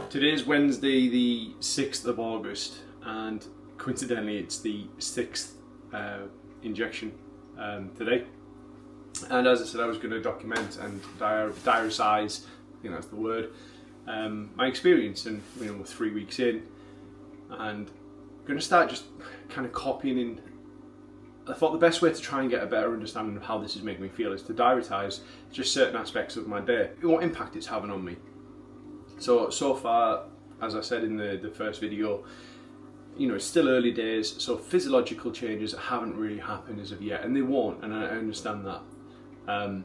Today's Wednesday the 6th of August and coincidentally it's the 6th injection today, and as I said I was going to document and diarisize, I think that's the word, my experience, and we're 3 weeks in and I'm going to start just kind of copying in. I thought the best way to try and get a better understanding of how this is making me feel is to diaritise just certain aspects of my day, what impact it's having on me. So far, as I said in the first video, it's still early days, so physiological changes haven't really happened as of yet, and they won't, and I understand that. I'm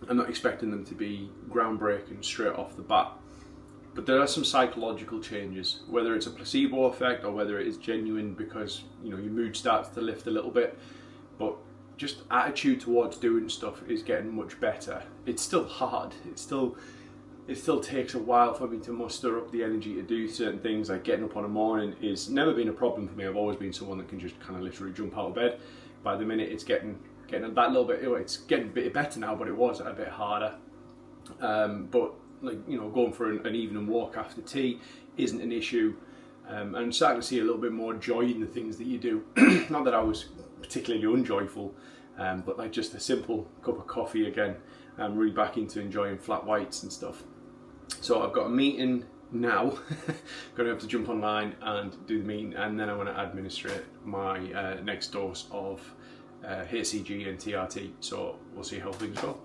not expecting them to be groundbreaking straight off the bat, but there are some psychological changes, whether it's a placebo effect or whether it is genuine because your mood starts to lift a little bit, but just attitude towards doing stuff is getting much better. It's still hard, it still takes a while for me to muster up the energy to do certain things, like getting up on a morning is never been a problem for me. I've always been someone that can just kind of literally jump out of bed. By the minute it's getting that little bit, it's getting a bit better now, but it was a bit harder. But going for an evening walk after tea isn't an issue. And I'm starting to see a little bit more joy in the things that you do. Not that I was particularly unjoyful, but like just a simple cup of coffee again. I'm really back into enjoying flat whites and stuff. So I've got a meeting now. Going to have to jump online and do the meeting, and then I want to administrate my next dose of HCG and TRT. So we'll see how things go.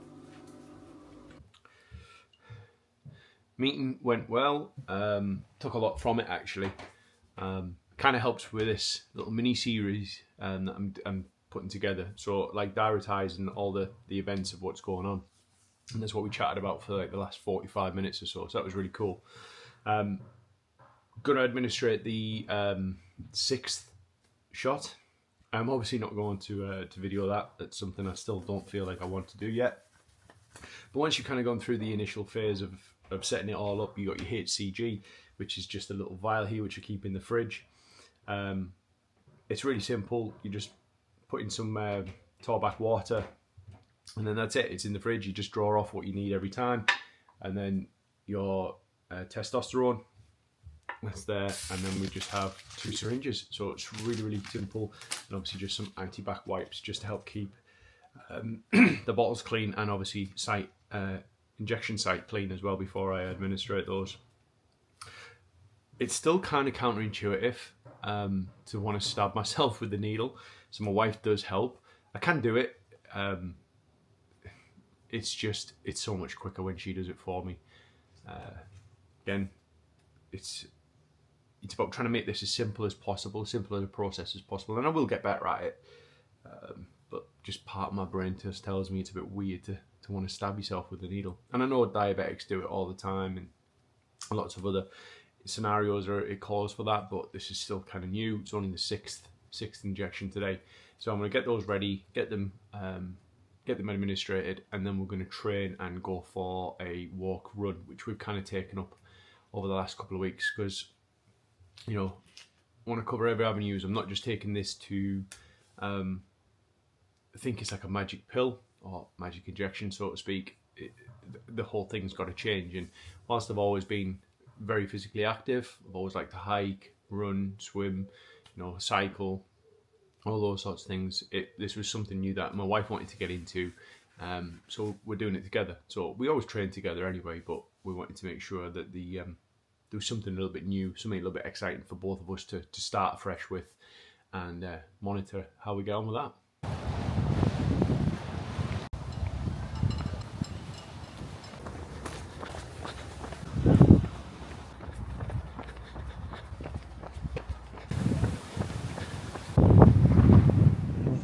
Meeting went well. Took a lot from it actually. Kind of helps with this little mini series that I'm putting together. So like diarising all the events of what's going on. And that's what we chatted about for like the last 45 minutes or so. So that was really cool. Going to administrate the 6th shot. I'm obviously not going to video that. That's something I still don't feel like I want to do yet. But once you've kind of gone through the initial phase of setting it all up, you got your HCG, which is just a little vial here which you keep in the fridge. It's really simple. You just put in some Torbat water, and then that's it. It's in the fridge. You just draw off what you need every time, and then your testosterone, that's there, and then we just have 2 syringes. So it's really, really simple, and obviously just some anti-bac wipes just to help keep the bottles clean, and obviously injection site clean as well before I administrate those. It's still kind of counterintuitive to want to stab myself with the needle, so my wife does help. I can do it. It's so much quicker when she does it for me. Again, it's about trying to make this as simple as possible, simple as a process as possible, and I will get better at it. But just part of my brain just tells me it's a bit weird to want to stab yourself with a needle. And I know diabetics do it all the time, and lots of other scenarios it calls for that, but this is still kind of new. It's only the sixth injection today, so I'm going to get those ready, get them administrated, and then we're going to train and go for a walk run, which we've kind of taken up over the last couple of weeks, because I want to cover every avenue. I'm not just taking this to think it's like a magic pill or magic injection, so to speak. The whole thing's got to change. And whilst I've always been very physically active, I've always liked to hike, run, swim, cycle, all those sorts of things. This was something new that my wife wanted to get into, so we're doing it together. So we always train together anyway, but we wanted to make sure that there was something a little bit new, something a little bit exciting for both of us to start fresh with, and monitor how we get on with that.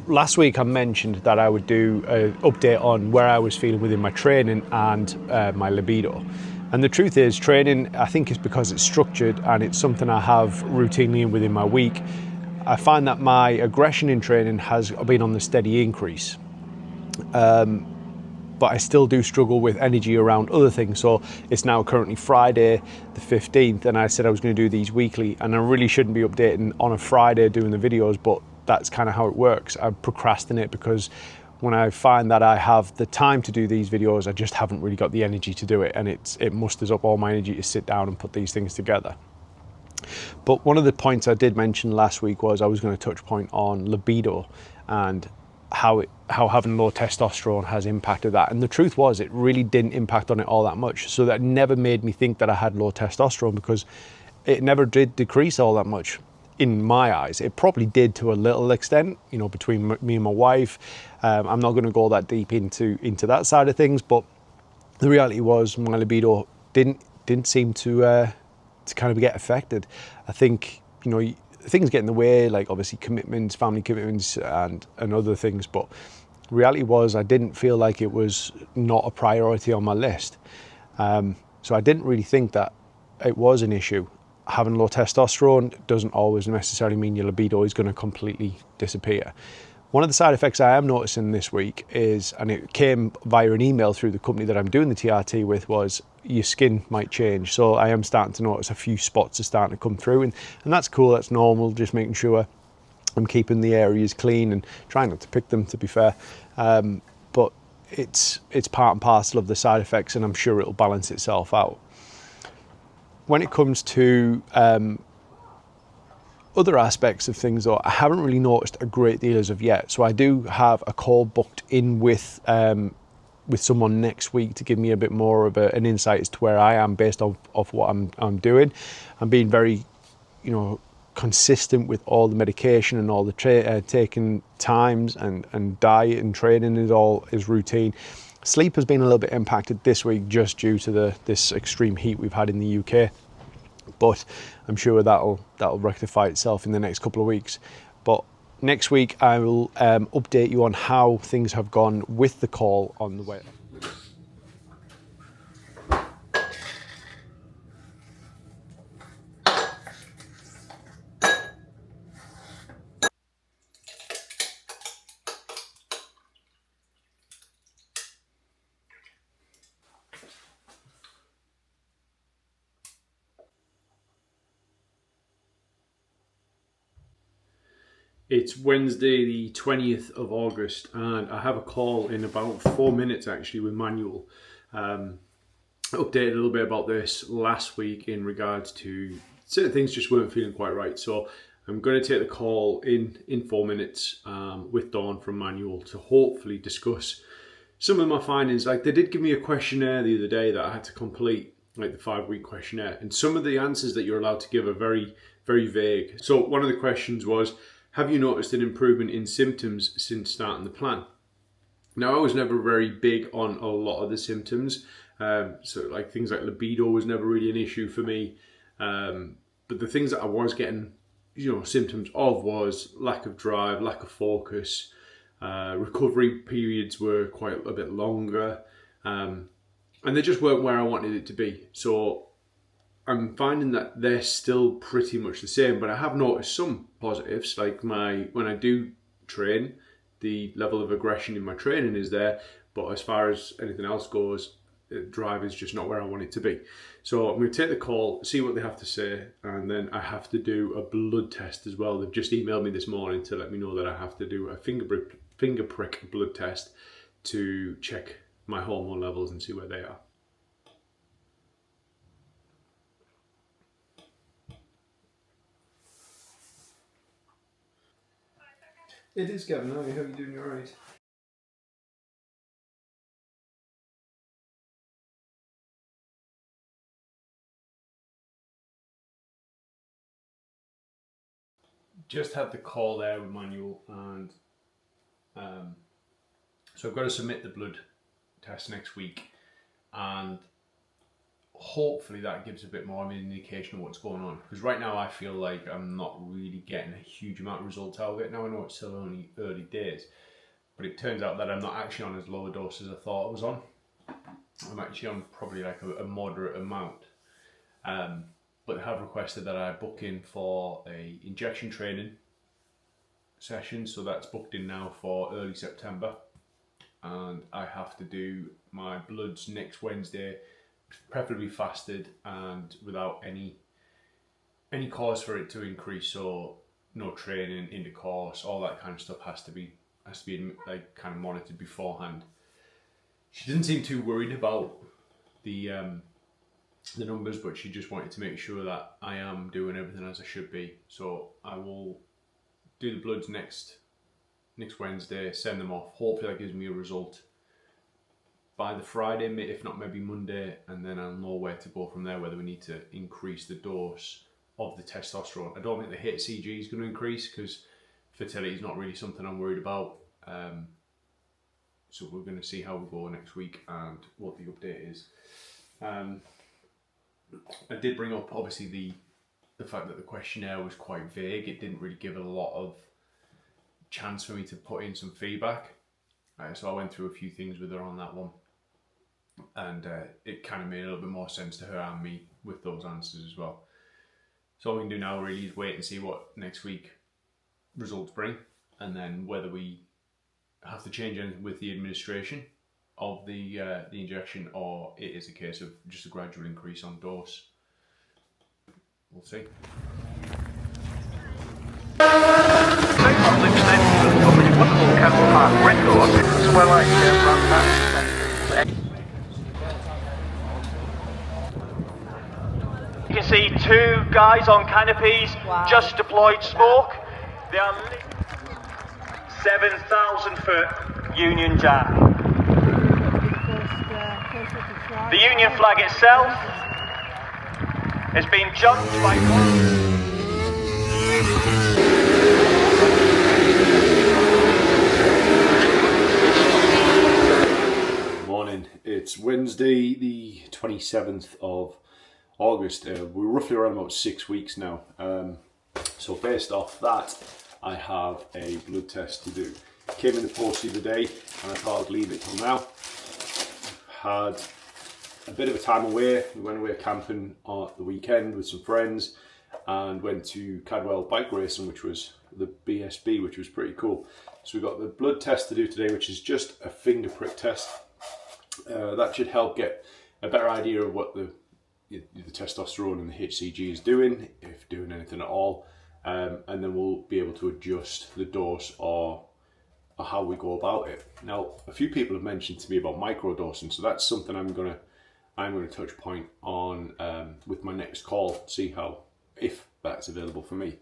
Last week I mentioned that I would do an update on where I was feeling within my training and my libido. And the truth is, training, I think, is because it's structured and it's something I have routinely within my week. I find that my aggression in training has been on the steady increase. But I still do struggle with energy around other things. So it's now currently Friday the 15th, and I said I was going to do these weekly, and I really shouldn't be updating on a Friday doing the videos, but that's kind of how it works. I procrastinate because when I find that I have the time to do these videos, I just haven't really got the energy to do it, and it musters up all my energy to sit down and put these things together. But one of the points I did mention last week was I was going to touch point on libido and how having low testosterone has impacted that. And the truth was, it really didn't impact on it all that much. So that never made me think that I had low testosterone, because it never did decrease all that much in my eyes. It probably did to a little extent, you know, between me and my wife. I'm not going to go that deep into that side of things, but the reality was my libido didn't seem to kind of get affected. I think, you know, things get in the way, like obviously commitments, family commitments and other things, but the reality was I didn't feel like it was not a priority on my list. So I didn't really think that it was an issue. Having low testosterone doesn't always necessarily mean your libido is going to completely disappear. One of the side effects I am noticing this week is, and it came via an email through the company that I'm doing the TRT with, was your skin might change. So I am starting to notice a few spots are starting to come through, and that's cool, that's normal, just making sure I'm keeping the areas clean and trying not to pick them, to be fair. But it's part and parcel of the side effects, and I'm sure it'll balance itself out. When it comes to other aspects of things, though, I haven't really noticed a great deal as of yet. So I do have a call booked in with someone next week to give me a bit more of an insight as to where I am based on what I'm doing. I'm being very, you know, consistent with all the medication and all the taking times and diet and training is routine. Sleep has been a little bit impacted this week just due to this extreme heat we've had in the UK, but I'm sure that'll rectify itself in the next couple of weeks. But next week I will update you on how things have gone with the call on the way. It's Wednesday the 20th of August, and I have a call in about 4 minutes actually with Manuel. I updated a little bit about this last week in regards to certain things just weren't feeling quite right. So I'm going to take the call in 4 minutes with Dawn from Manuel to hopefully discuss some of my findings. Like, they did give me a questionnaire the other day that I had to complete, like the 5-week questionnaire, and some of the answers that you're allowed to give are very, very vague. So one of the questions was, have you noticed an improvement in symptoms since starting the plan? Now, I was never very big on a lot of the symptoms. So like things like libido was never really an issue for me. But the things that I was getting, you know, symptoms of was lack of drive, lack of focus. Recovery periods were quite a bit longer. And they just weren't where I wanted it to be. So I'm finding that they're still pretty much the same, but I have noticed some positives. Like when I do train, the level of aggression in my training is there, but as far as anything else goes, drive is just not where I want it to be. So I'm going to take the call, see what they have to say, and then I have to do a blood test as well. They've just emailed me this morning to let me know that I have to do a finger prick blood test to check my hormone levels and see where they are. It is, Gavin. How are you doing? You alright? Just had the call there with Manuel, and so I've got to submit the blood test next week, and hopefully that gives a bit more of an indication of what's going on. Because right now I feel like I'm not really getting a huge amount of results out of it. Now I know it's still only early days, but it turns out that I'm not actually on as low a dose as I thought I was on. I'm actually on probably like a moderate amount. But they have requested that I book in for a injection training session, so that's booked in now for early September, and I have to do my bloods next Wednesday, preferably fasted and without any cause for it to increase. So no training, intercourse, all that kind of stuff has to be has to be like kind of monitored beforehand. She didn't seem too worried about the numbers, but she just wanted to make sure that I am doing everything as I should be. So I will do the bloods next Wednesday, send them off. Hopefully that gives me a result by the Friday, if not maybe Monday, and then I'll know where to go from there, whether we need to increase the dose of the testosterone. I don't think the HCG is going to increase because fertility is not really something I'm worried about. So we're going to see how we go next week and what the update is. I did bring up obviously the fact that the questionnaire was quite vague. It didn't really give a lot of chance for me to put in some feedback. So I went through a few things with her on that one, and it kind of made a little bit more sense to her and me with those answers as well. So all we can do now really is wait and see what next week results bring, and then whether we have to change anything with the administration of the injection, or it is a case of just a gradual increase on dose. We'll see. You can see two guys on canopies. Wow. Just deployed smoke. They are 7,000 foot Union Jack. The Union flag itself has been jumped by Morning. It's Wednesday, the 27th of August. We're roughly around about 6 weeks now. So based off that, I have a blood test to do. Came in the post the other day, and I thought I'd leave it till now. Had a bit of a time away. We went away camping on the weekend with some friends and went to Cadwell bike racing, which was the BSB, which was pretty cool. So we got the blood test to do today, which is just a finger prick test. That should help get a better idea of what the testosterone and the HCG is doing, if doing anything at all, and then we'll be able to adjust the dose or how we go about it. Now, a few people have mentioned to me about microdosing, so that's something I'm gonna touch point on with my next call, see if that's available for me.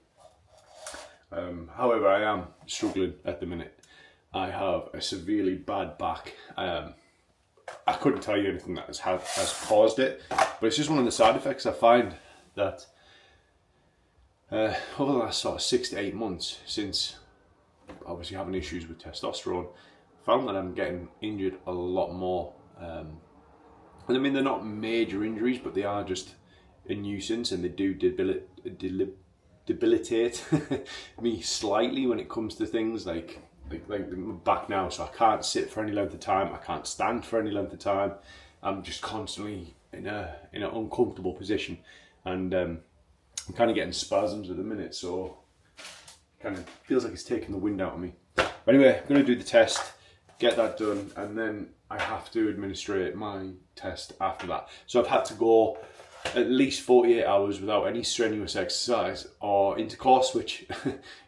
However, I am struggling at the minute. I have a severely bad back. I couldn't tell you anything that has caused it, but it's just one of the side effects. I find that over the last sort of 6 to 8 months, since obviously having issues with testosterone, I found that I'm getting injured a lot more. And I mean, they're not major injuries, but they are just a nuisance, and they do debilitate me slightly when it comes to things like my back now. So I can't sit for any length of time, I can't stand for any length of time. I'm just constantly in an uncomfortable position, and I'm kind of getting spasms at the minute, so kind of feels like it's taking the wind out of me. But anyway, I'm going to do the test, get that done, and then I have to administrate my test after that. So I've had to go at least 48 hours without any strenuous exercise or intercourse, which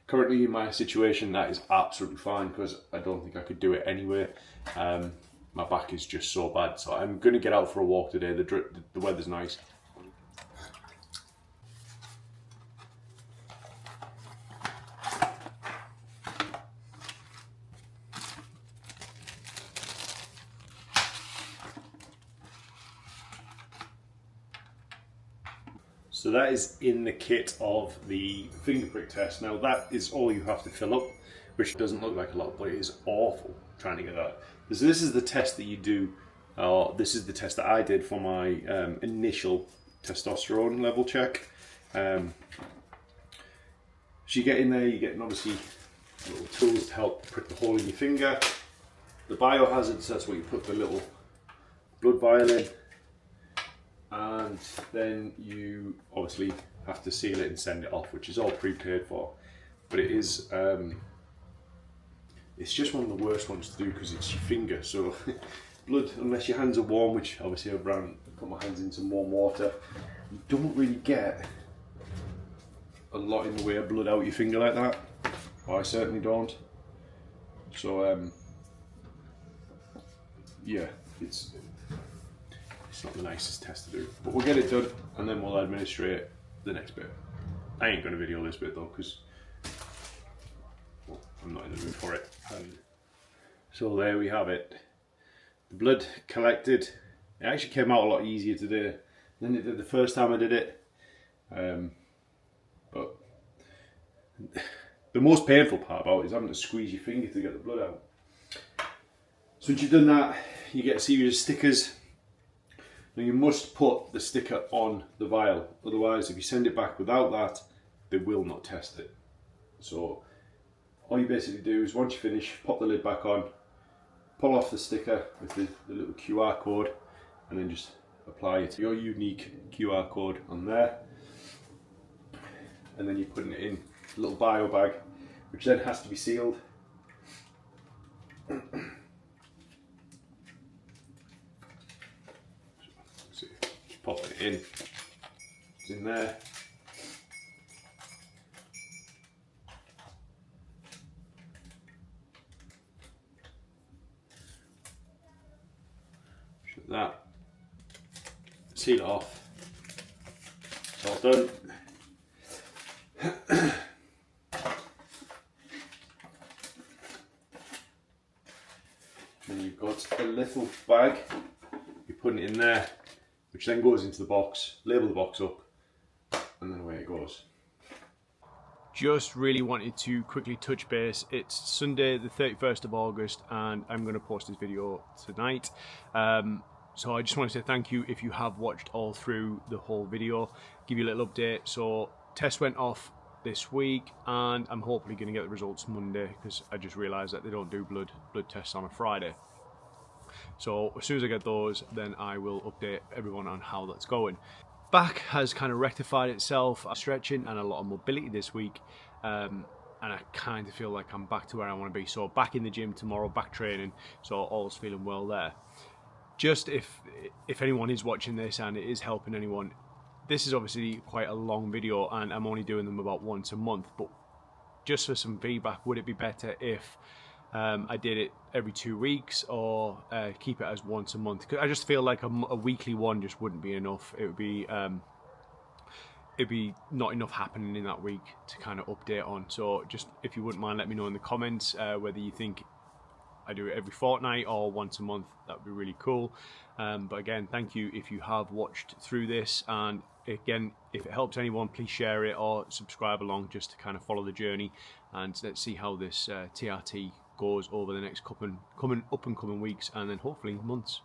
currently in my situation, that is absolutely fine, because I don't think I could do it anyway. My back is just so bad. So I'm going to get out for a walk today. The weather's nice. So that is in the kit of the finger prick test. Now that is all you have to fill up, which doesn't look like a lot, but it is awful trying to get that. So this is the test that you do, this is the test that I did for my initial testosterone level check. So you get in there, you get obviously little tools to help prick the hole in your finger. The biohazards, that's where you put the little blood vial in. And then you obviously have to seal it and send it off, which is all prepaid for. But it is, it's just one of the worst ones to do because it's your finger. So blood, unless your hands are warm, which obviously I've put my hands in some warm water, you don't really get a lot in the way of blood out your finger like that. Or I certainly don't. So yeah, it's not the nicest test to do, but we'll get it done and then we'll administrate the next bit. I ain't going to video this bit though because I'm not in the mood for it. So there we have it. The blood collected. It actually came out a lot easier today than it did the first time I did it. But the most painful part about it is having to squeeze your finger to get the blood out. So once you've done that, you get a series of stickers. Now you must put the sticker on the vial, otherwise if you send it back without that, they will not test it. So all you basically do is once you finish, pop the lid back on, pull off the sticker with the little QR code, and then just apply it, your unique QR code on there. And then you're putting it in a little bio bag, which then has to be sealed. So just pop it in. It's in there. Shut that. Seal it off. It's all done. Then you've got a little bag, you're putting it in there, which then goes into the box, label the box up, and then away it goes. Just really wanted to quickly touch base. It's Sunday the 31st of August and I'm going to post this video tonight. So I just want to say thank you if you have watched all through the whole video. Give you a little update. So test went off this week and I'm hopefully going to get the results Monday because I just realised that they don't do blood tests on a Friday. So as soon as I get those, then I will update everyone on how that's going. Back has kind of rectified itself, stretching and a lot of mobility this week, and I kind of feel like I'm back to where I want to be. So back in the gym tomorrow, back training, so all's feeling well there. Just if anyone is watching this and it is helping anyone, this is obviously quite a long video and I'm only doing them about once a month, but just for some feedback, would it be better if I did it every 2 weeks or keep it as once a month? Because I just feel like a weekly one just wouldn't be enough. It'd be not enough happening in that week to kind of update on. So just if you wouldn't mind, let me know in the comments whether you think I do it every fortnight or once a month. That would be really cool. But again, thank you if you have watched through this, and again, if it helps anyone, please share it or subscribe along just to kind of follow the journey, and let's see how this TRT goes over the next coming weeks and then hopefully months.